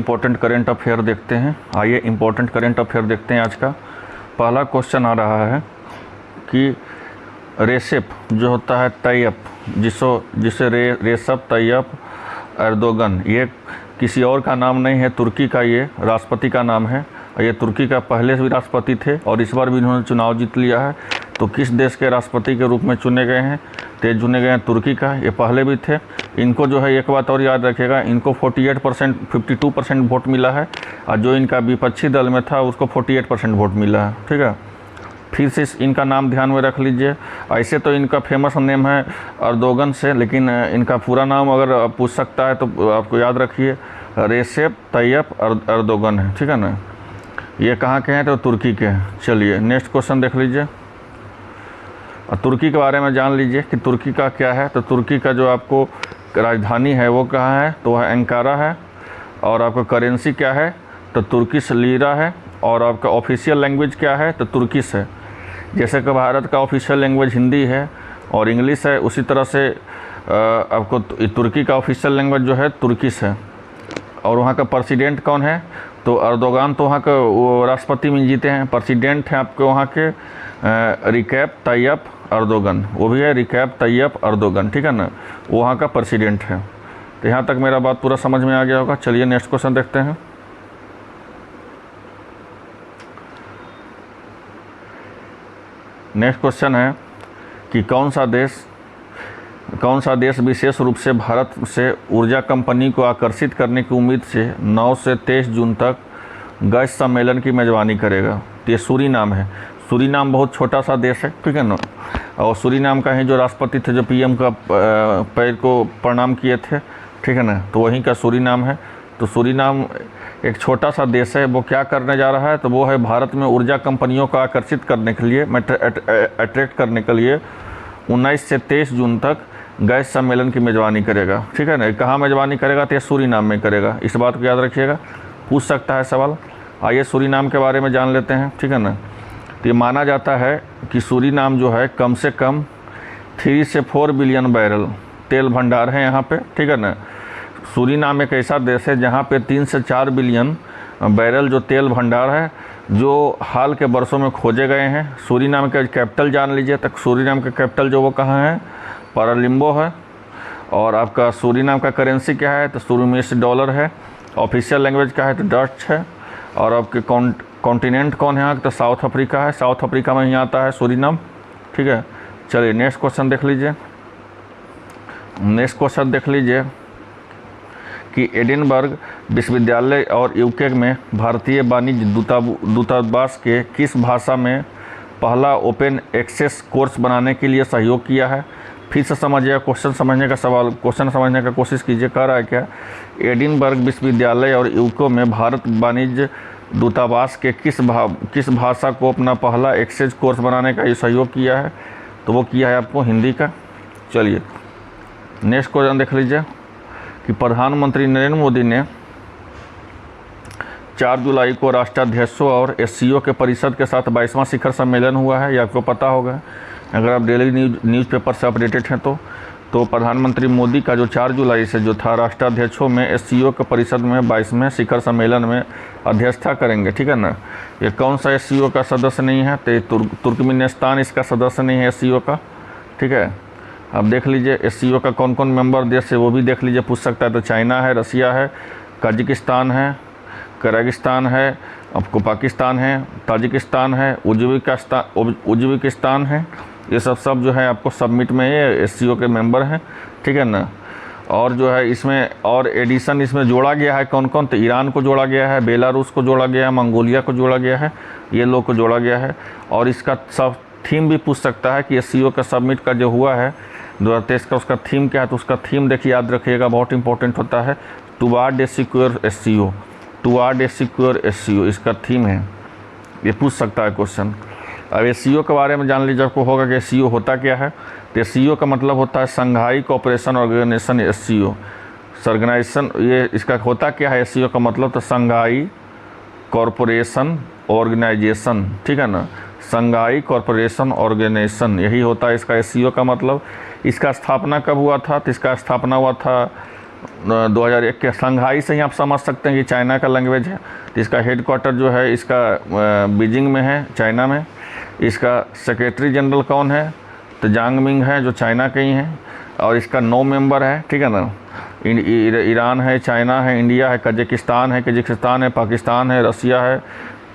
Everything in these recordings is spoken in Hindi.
इम्पोर्टेंट करेंट अफेयर देखते हैं। आइए इम्पोर्टेंट करेंट अफेयर देखते हैं। आज का पहला क्वेश्चन आ रहा है कि रेसेप जो होता है तैयप, जिसे रेसेप तैयप एर्दोगन, ये किसी और का नाम नहीं है, तुर्की का ये राष्ट्रपति का नाम है। ये तुर्की का पहले भी राष्ट्रपति थे और इस बार भी इन्होंने चुनाव जीत लिया है। तो किस देश के राष्ट्रपति के रूप में चुने गए हैं? तो चुने गए हैं तुर्की का। ये पहले भी थे। इनको जो है एक बात और याद रखिएगा, इनको 52% वोट मिला है और जो इनका विपक्षी दल में था उसको 48% वोट मिला है। ठीक है, फिर से इनका नाम ध्यान में रख लीजिए। ऐसे तो इनका फेमस नेम है एर्दोगन से, लेकिन इनका पूरा नाम अगर पूछ सकता है तो आपको याद रखिए रेसेप तैयप एर्दोगन है। ठीक है ना। ये कहाँ के हैं? तो तुर्की के हैं। चलिए नेक्स्ट क्वेश्चन देख लीजिए। तुर्की के बारे में जान लीजिए कि तुर्की का क्या है। तो तुर्की का जो आपको राजधानी है वो कहाँ है? तो वह एंकारा है। और आपका करेंसी क्या है? तो तुर्किश लीरा है। और आपका ऑफिशियल लैंग्वेज क्या है? तो तुर्किश है। जैसे कि भारत का ऑफिशियल लैंग्वेज हिंदी है और इंग्लिश है, उसी तरह से आपको तुर्की का ऑफिशियल लैंग्वेज जो है तुर्किश है। और वहाँ का प्रेसिडेंट कौन है? तो एर्दोगन तो वहाँ का वो राष्ट्रपति में जीते हैं। प्रेसिडेंट हैं आपके वहाँ के रिसेप तैयप एर्दोगन, वो भी है रिसेप तैयप एर्दोगन। ठीक है ना, वो वहाँ का प्रेसिडेंट है। तो यहाँ तक मेरा बात पूरा समझ में आ गया होगा। चलिए नेक्स्ट क्वेश्चन देखते हैं। नेक्स्ट क्वेश्चन है कि कौन सा देश विशेष रूप से भारत से ऊर्जा कंपनी को आकर्षित करने की उम्मीद से 9 से 23 जून तक गैस सम्मेलन की मेज़बानी करेगा? तो ये सूरीनाम है। सूरीनाम बहुत छोटा सा देश है। ठीक है ना। और सूरीनाम का ही जो राष्ट्रपति थे, जो पीएम का पैर को प्रणाम किए थे, ठीक है ना, तो वहीं का सूरीनाम है। तो सूरीनाम एक छोटा सा देश है। वो क्या करने जा रहा है? तो वो है भारत में ऊर्जा कंपनियों को आकर्षित करने के लिए, अट्रैक्ट करने के लिए 19 से 23 जून तक गैस सम्मेलन की मेज़बानी करेगा। ठीक है ना। कहाँ मेज़बानी करेगा? तो ये सूरीनाम में करेगा। इस बात को याद रखिएगा, पूछ सकता है सवाल। आइए सूरीनाम के बारे में जान लेते हैं। ठीक है ना। तो ये माना जाता है कि सूरीनाम जो है कम से कम 3 से 4 बिलियन बैरल तेल भंडार है यहाँ पे। ठीक है ना। सूरीनाम एक ऐसा देश है जहाँ पे 3 से 4 बिलियन बैरल जो तेल भंडार है, जो हाल के वर्षों में खोजे गए हैं। सूरीनाम का कैपिटल जान लीजिए। तक सूरीनाम का कैपिटल जो वो कहाँ है? पारालिम्बो है। और आपका सूरीनाम का करेंसी क्या है? तो सूरीनेसी डॉलर है। ऑफिशियल लैंग्वेज क्या है? तो डच है। और आपके कॉन्टिनेंट कौन है यहाँ? तो साउथ अफ्रीका है। साउथ अफ्रीका में ही आता है सूरीनाम। ठीक है। चलिए नेक्स्ट क्वेश्चन देख लीजिए। नेक्स्ट क्वेश्चन देख लीजिए कि एडिनबर्ग विश्वविद्यालय और यूके में भारतीय वाणिज्य दूतावास के किस भाषा में पहला ओपन एक्सेस कोर्स बनाने के लिए सहयोग किया है? फिर से समझिए क्वेश्चन समझने का कोशिश कीजिए। कह रहा है क्या? एडिनबर्ग विश्वविद्यालय और यूके में भारत वाणिज्य दूतावास के किस भाषा को अपना पहला एक्सेस कोर्स बनाने का ये सहयोग किया है? तो वो किया है आपको हिंदी का। चलिए नेक्स्ट क्वेश्चन देख लीजिए कि प्रधानमंत्री नरेंद्र मोदी ने 4 जुलाई को राष्ट्राध्यक्षों और एससीओ के परिषद के साथ 22वां शिखर सम्मेलन हुआ है। ये आपको पता होगा अगर आप डेली न्यूज़पेपर से अपडेटेड हैं तो प्रधानमंत्री मोदी का जो 4 जुलाई से जो था राष्ट्राध्यक्षों में एससीओ के परिषद में 22वें शिखर सम्मेलन में अध्यक्षता करेंगे। ठीक है ना। ये कौन सा एससीओ का सदस्य नहीं है? तो तुर्कमेनिस्तान इसका सदस्य नहीं है एससीओ का। ठीक है। अब देख लीजिए एससीओ का कौन कौन मेंबर देश है वो भी देख लीजिए, पूछ सकता है। तो चाइना है, रसिया है, कजाकिस्तान है, किर्गिस्तान है, आपको पाकिस्तान है, ताजिकिस्तान है, उज्बेकिस्तान है। ये सब जो है आपको सबमिट में ये एससीओ के मेंबर हैं। ठीक है ना। और जो है इसमें और एडिशन इसमें जोड़ा गया है कौन कौन? तो ईरान को जोड़ा गया है, बेलारूस को जोड़ा गया है, मंगोलिया को जोड़ा गया है, ये लोग को जोड़ा गया है। और इसका सब थीम भी पूछ सकता है कि एससीओ का सबमिट का जो हुआ है 2023 का, उसका थीम क्या है? तो उसका थीम देखिए, याद रखिएगा, बहुत इंपॉर्टेंट होता है। टुवार्ड ए सिक्योर एससीओ, टुवार्ड ए सिक्योर एससीओ इसका थीम है। ये पूछ सकता है क्वेश्चन। अब एससीओ के बारे में जान लीजिए, आपको होगा कि एससीओ होता क्या है। तो एससीओ का मतलब होता है संघाई कोऑपरेशन ऑर्गेनाइजेशन। एससीओ ऑर्गेनाइजेशन, ये इसका होता क्या है? एससीओ का मतलब तो संघाई कॉरपोरेशन ऑर्गेनाइजेशन। ठीक है ना। संघाई कॉरपोरेशन ऑर्गेनाइजेशन यही होता है इसका एससीओ का मतलब। इसका स्थापना कब हुआ था? तो इसका स्थापना हुआ था 2001 के। शंघाई से ही आप समझ सकते हैं कि चाइना का लैंग्वेज है। तो इसका हेडक्वार्टर जो है इसका बीजिंग में है, चाइना में। इसका सेक्रेटरी जनरल कौन है? तो जांग मिंग है, जो चाइना के ही हैं। और इसका 9 मेंबर है, ठीक है ना। ईरान है, चाइना है, इंडिया है, कजाकिस्तान है, पाकिस्तान है, रसिया है,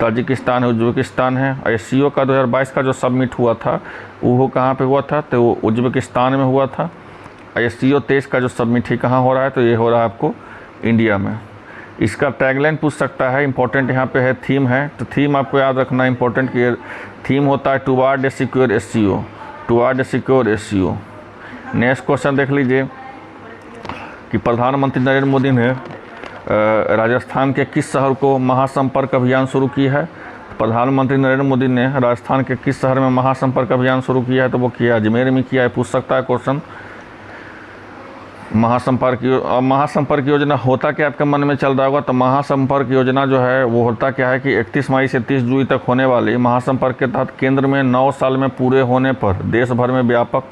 ताजिकिस्तान है, उज्बेकिस्तान है। SCO का 2022 का जो सबमिट हुआ था वो कहाँ पे हुआ था? तो वो उज्बेकिस्तान में हुआ था। SCO 23 का जो सबमिट ही कहाँ हो रहा है? तो ये हो रहा है आपको इंडिया में। इसका टैगलाइन पूछ सकता है, इंपॉर्टेंट यहाँ पे है, थीम है। तो थीम आपको याद रखना इंपॉर्टेंट कि थीम होता है टुवार्ड ए सिक्योर SCO, टुवार्ड ए सिक्योर SCO। नेक्स्ट क्वेश्चन देख लीजिए कि प्रधानमंत्री नरेंद्र मोदी ने राजस्थान के किस शहर को महासंपर्क अभियान शुरू की है? प्रधानमंत्री नरेंद्र मोदी ने राजस्थान के किस शहर में महासंपर्क अभियान शुरू किया है? तो वो किया अजमेर में किया है। पूछ सकता है क्वेश्चन। महासंपर्क योजना होता क्या आपके मन में चल रहा होगा? तो महासंपर्क योजना जो है वो होता क्या है कि 31 मई से 30 जून तक होने वाली महासंपर्क के तहत केंद्र में 9 साल में पूरे होने पर देश भर में व्यापक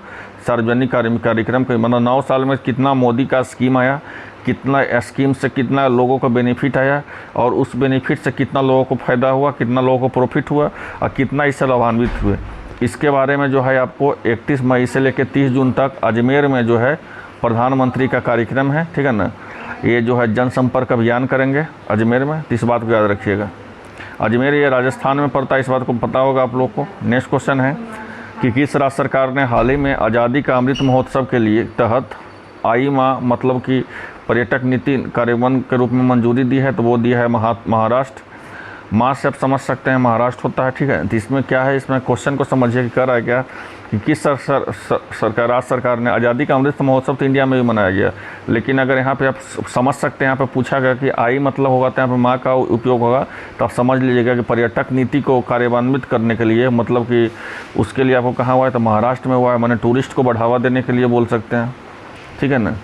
सार्वजनिक कार्यक्रम के, मतलब 9 साल में कितना मोदी का स्कीम आया, कितना स्कीम से कितना लोगों को बेनिफिट आया, और उस बेनिफिट से कितना लोगों को फ़ायदा हुआ, कितना लोगों को प्रॉफिट हुआ, और कितना इससे लाभान्वित हुए, इसके बारे में जो है आपको 31 मई से लेकर 30 जून तक अजमेर में जो है प्रधानमंत्री का कार्यक्रम है, ठीक है ना। ये जो है जनसंपर्क अभियान करेंगे अजमेर में। तो इस बात को याद रखिएगा। अजमेर ये राजस्थान में पड़ता है, इस बात को पता होगा आप लोग को। नेक्स्ट क्वेश्चन है कि किस राज्य सरकार ने हाल ही में आज़ादी का अमृत महोत्सव के लिए तहत आईमा मतलब कि पर्यटक नीति कार्यक्रम के रूप में मंजूरी दी है? तो वो दिया है महाराष्ट्र। माँ से आप समझ सकते हैं महाराष्ट्र होता है, ठीक है। तो इसमें क्या है, इसमें क्वेश्चन को समझिए कि कर रहा है क्या कि किस सरकार राज्य सरकार ने आज़ादी का अमृत महोत्सव तो इंडिया में भी मनाया गया, लेकिन अगर यहाँ पे आप समझ सकते हैं, यहाँ पे पूछा गया कि आई मतलब होगा तो यहाँ पे माँ का उपयोग होगा, तो आप समझ लीजिएगा कि पर्यटक नीति को कार्यान्वित करने के लिए, मतलब कि उसके लिए आपको कहाँ हुआ है? तो महाराष्ट्र में हुआ है। मैंने टूरिस्ट को बढ़ावा देने के लिए बोल सकते हैं, ठीक है ना।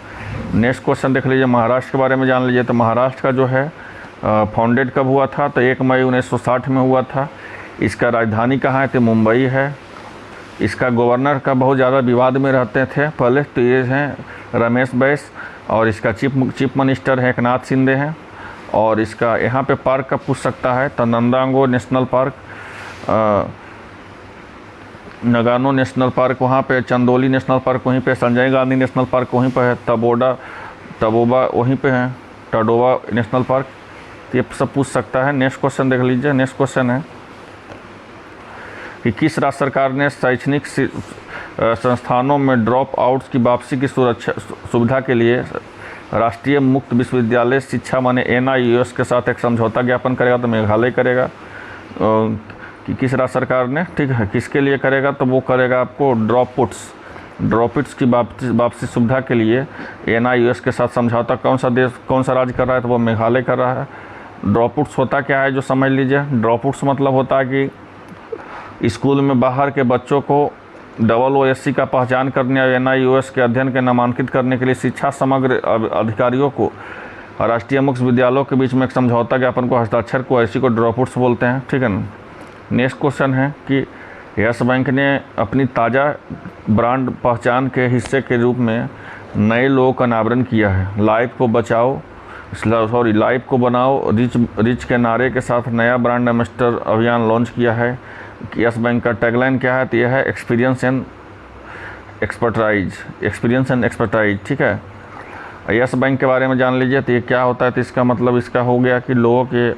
नेक्स्ट क्वेश्चन देख लीजिए, महाराष्ट्र के बारे में जान लीजिए। तो महाराष्ट्र का जो है फाउंडेड कब हुआ था? तो 1 मई 1960 में हुआ था। इसका राजधानी कहाँ है? तो मुंबई है। इसका गवर्नर का बहुत ज़्यादा विवाद में रहते थे पहले, तो ये हैं रमेश बैस, और इसका चीफ मिनिस्टर है एकनाथ शिंदे हैं। और इसका यहाँ पे पार्क का पूछ सकता है तो नंदांगो नेशनल पार्क, नगानो नेशनल पार्क वहाँ पे, चंदौली नेशनल पार्क वहीं पे, संजय गांधी नेशनल पार्क वहीं पे है, तबोबा वहीं पे है, टडोबा नेशनल पार्क। ये सब पूछ सकता है। नेक्स्ट क्वेश्चन देख लीजिए। नेक्स्ट क्वेश्चन है कि किस राज्य सरकार ने शैक्षणिक संस्थानों में ड्रॉप आउट्स की वापसी की सुविधा के लिए राष्ट्रीय मुक्त विश्वविद्यालय शिक्षा माने NIUS के साथ एक समझौता ज्ञापन करेगा? तो मेघालय करेगा। कि किस राज्य सरकार ने, ठीक है, किसके लिए करेगा? तो वो करेगा आपको ड्रॉपआउट्स की वापसी सुविधा के लिए NIUS के साथ समझौता। कौन सा राज्य कर रहा है? तो वो मेघालय कर रहा है। ड्रॉपआउट्स होता क्या है जो समझ लीजिए। ड्रॉपआउट्स मतलब होता है कि स्कूल में बाहर के बच्चों को OOSC का पहचान करने और NIUS के अध्ययन के नामांकित करने के लिए शिक्षा समग्र अधिकारियों को राष्ट्रीय मुक्त विद्यालयों के बीच में एक समझौता ज्ञापन को हस्ताक्षर को ऐसी को ड्रॉपआउट्स बोलते हैं, ठीक है ना। नेक्स्ट क्वेश्चन है कि यस बैंक ने अपनी ताज़ा ब्रांड पहचान के हिस्से के रूप में नए लोगों का अनावरण किया है। लाइफ को बनाओ रिच के नारे के साथ नया ब्रांड एम्बेसडर अभियान लॉन्च किया है। यस बैंक का टैगलाइन क्या है? तो यह है एक्सपीरियंस एंड एक्सपर्टाइज, ठीक है। यस बैंक के बारे में जान लीजिए। तो ये क्या होता है? तो इसका मतलब इसका हो गया कि लोगों के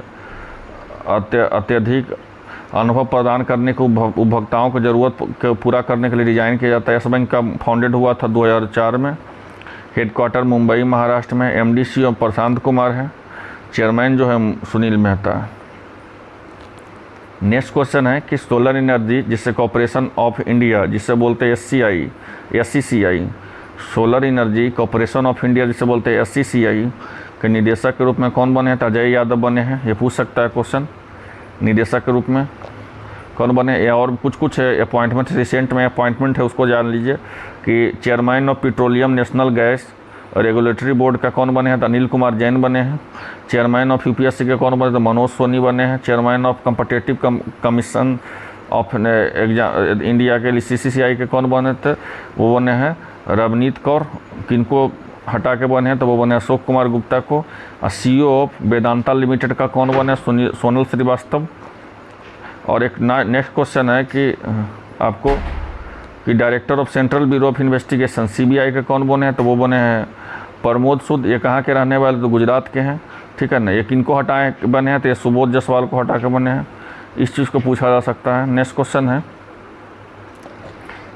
अत्यधिक अनुभव प्रदान करने को उपभोक्ताओं की ज़रूरत को पूरा करने के लिए डिज़ाइन किया जाता है। यस बैंक का फाउंडेड हुआ था 2004 में। हेडक्वार्टर मुंबई महाराष्ट्र में। MD CEO प्रशांत कुमार है। चेयरमैन जो है सुनील मेहता है। नेक्स्ट क्वेश्चन है कि सोलर एनर्जी जिसे कॉरपोरेशन ऑफ इंडिया जिसे बोलते हैं SCCI, solar energy corporation of India जिसे बोलते हैं SCCI के निदेशक के रूप में कौन बने हैं? तो अजय यादव बने हैं। ये पूछ सकता है क्वेश्चन। निदेशक के रूप में कौन बने? या और कुछ अपॉइंटमेंट रिसेंट में अपॉइंटमेंट है उसको जान लीजिए कि chairman of petroleum national gas regulatory board का कौन बने हैं? तो अनिल कुमार जैन बने हैं। चेयरमैन ऑफ UPSC के कौन बने? तो मनोज सोनी बने हैं। Chairman of competitive commission of India के लिए CCCI के कौन बने थे? वो बने हैं रवनीत कौर। किनको हटा के बने हैं तो वो बने अशोक कुमार गुप्ता को। और CEO ऑफ वेदांता लिमिटेड का कौन बने? सोनल श्रीवास्तव। और एक नेक्स्ट क्वेश्चन है कि आपको कि director of central bureau of investigation CBI के कौन बने हैं? तो वो बने हैं प्रमोद सूद। ये कहाँ के रहने वाले? तो गुजरात के हैं, ठीक है ना। ये किनको हटाए बने हैं? तो ये सुबोध जायसवाल को हटा के बने हैं। इस चीज़ को पूछा जा सकता है। नेक्स्ट क्वेश्चन है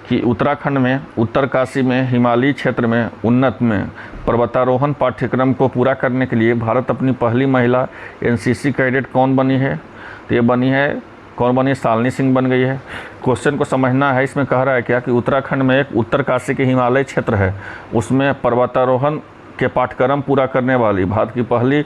कि उत्तराखंड में उत्तरकाशी में हिमालयी क्षेत्र में उन्नत में पर्वतारोहण पाठ्यक्रम को पूरा करने के लिए भारत अपनी पहली महिला NCC कैडेट कौन बनी है? तो ये बनी है, कौन बनी? शालिनी सिंह बन गई है। क्वेश्चन को समझना है। इसमें कह रहा है क्या कि उत्तराखंड में एक उत्तरकाशी के हिमालय क्षेत्र है, उसमें पर्वतारोहण के पाठ्यक्रम पूरा करने वाली भारत की पहली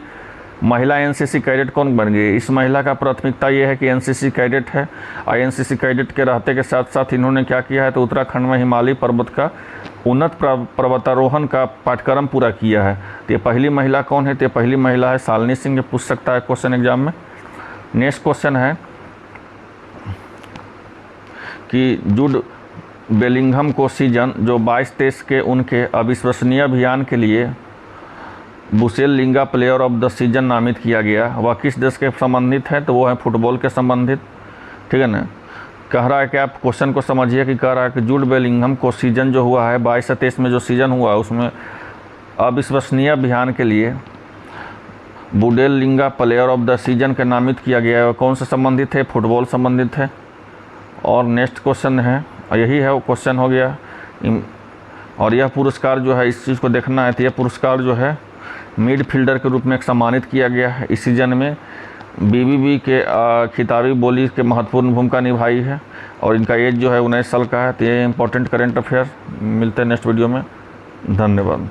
महिला NCC कैडेट कौन बन गई? इस महिला का प्राथमिकता ये है कि NCC कैडेट है, और NCC कैडेट के रहते के साथ साथ इन्होंने क्या किया है? तो उत्तराखंड में हिमालयी पर्वत का उन्नत पर्वतारोहण का पाठ्यक्रम पूरा किया है। तो ये पहली महिला कौन है? तो ये पहली महिला है शालिनी सिंह। ये पूछ सकता है क्वेश्चन एग्जाम में। नेक्स्ट क्वेश्चन है कि जूड बेलिंघम को सीजन जो 22-23 के उनके अविश्वसनीय अभियान के लिए बुशेल लिंगा प्लेयर ऑफ द सीजन नामित किया गया, वह किस देश के संबंधित है? तो वो है फुटबॉल के संबंधित, ठीक है ना। कह रहा है कि आप क्वेश्चन को समझिए कि कह रहा है कि जूड बेलिंघम को सीजन जो हुआ है 22 से 23 में जो सीजन हुआ उसमें अविश्वसनीय अभियान के लिए बुडेल लिंगा प्लेयर ऑफ द सीजन के नामित किया गया है। कौन से संबंधित है? फुटबॉल संबंधित है। और नेक्स्ट क्वेश्चन है, यही है वो क्वेश्चन हो गया। और यह पुरस्कार जो है, इस चीज़ को देखना है, तो यह पुरस्कार जो है मिडफील्डर के रूप में सम्मानित किया गया है। इस सीजन में BBB के खिताबी बोली के महत्वपूर्ण भूमिका निभाई है, और इनका एज जो है 19 साल का है। तो ये इंपॉर्टेंट करेंट अफेयर। मिलते हैं नेक्स्ट वीडियो में। धन्यवाद।